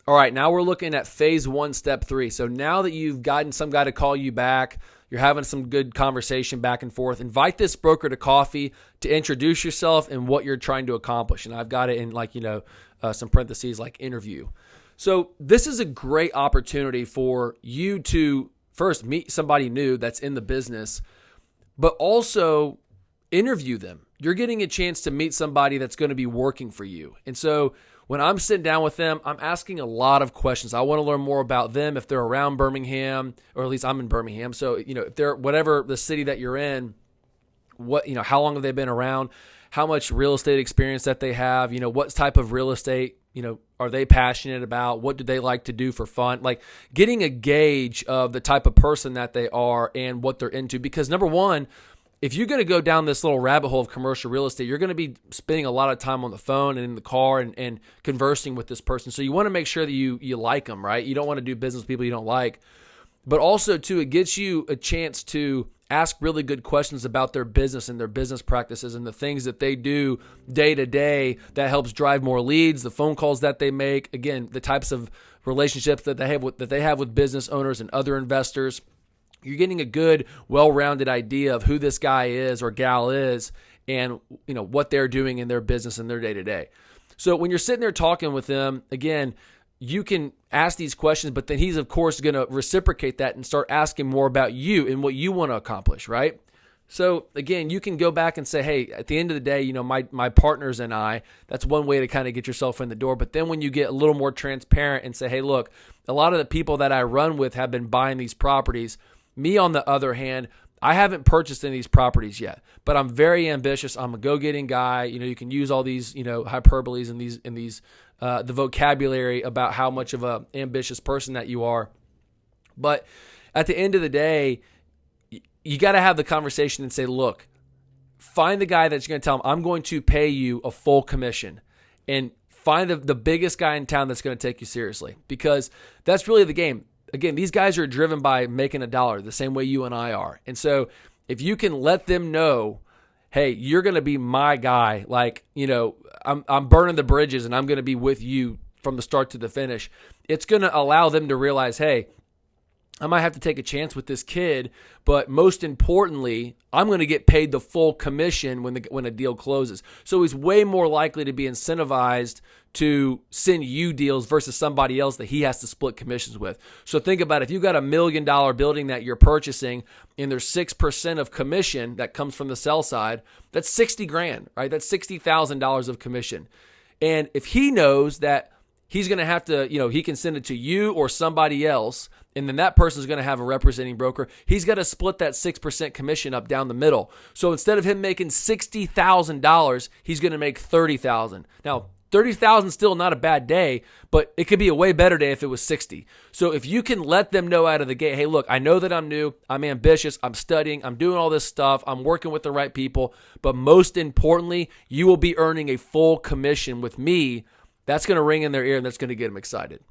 All right, now we're looking at phase 1, step 3. So now that you've gotten some guy to call you back, you're having some good conversation back and forth, invite this broker to coffee to introduce yourself and what you're trying to accomplish. And I've got it in some parentheses like interview. So this is a great opportunity for you to first meet somebody new that's in the business, but also interview them. You're getting a chance to meet somebody that's going to be working for you. And so when I'm sitting down with them, I'm asking a lot of questions. I want to learn more about them if they're around Birmingham, or at least I'm in Birmingham. So, if they're whatever the city that you're in, how long have they been around? How much real estate experience that they have? What type of real estate, are they passionate about? What do they like to do for fun? Like getting a gauge of the type of person that they are and what they're into. Because number one, if you're going to go down this little rabbit hole of commercial real estate, you're going to be spending a lot of time on the phone and in the car and conversing with this person. So you want to make sure that you like them, right? You don't want to do business with people you don't like. But also, too, it gets you a chance to ask really good questions about their business and their business practices and the things that they do day to day that helps drive more leads, the phone calls that they make, again, the types of relationships that they have with business owners and other investors. You're getting a good, well-rounded idea of who this guy is or gal is and what they're doing in their business and their day-to-day. So when you're sitting there talking with them, again, you can ask these questions, but then he's, of course, going to reciprocate that and start asking more about you and what you want to accomplish, right? So, again, you can go back and say, hey, at the end of the day, my partners and I, that's one way to kind of get yourself in the door. But then when you get a little more transparent and say, hey, look, a lot of the people that I run with have been buying these properties. Me, on the other hand, I haven't purchased any of these properties yet, but I'm very ambitious. I'm a go-getting guy. You can use all these, hyperboles and these the vocabulary about how much of a ambitious person that you are. But at the end of the day, you got to have the conversation and say, look, find the guy that's going to tell him, I'm going to pay you a full commission, and find the biggest guy in town that's going to take you seriously, because that's really the game. Again, these guys are driven by making a dollar the same way you and I are. And so if you can let them know, hey, you're going to be my guy, I'm burning the bridges and I'm going to be with you from the start to the finish, it's going to allow them to realize, hey, I might have to take a chance with this kid, but most importantly, I'm going to get paid the full commission when a deal closes. So he's way more likely to be incentivized to send you deals versus somebody else that he has to split commissions with. So think about it. If you've got $1 million building that you're purchasing and there's 6% of commission that comes from the sell side, that's $60,000, right? That's $60,000 of commission. And if he knows that he's going to have to, he can send it to you or somebody else, and then that person's going to have a representing broker. He's got to split that 6% commission up down the middle. So instead of him making $60,000, he's going to make $30,000. Now, $30,000 is still not a bad day, but it could be a way better day if it was 60. So if you can let them know out of the gate, hey, look, I know that I'm new, I'm ambitious, I'm studying, I'm doing all this stuff, I'm working with the right people, but most importantly, you will be earning a full commission with me. That's going to ring in their ear, and that's going to get them excited.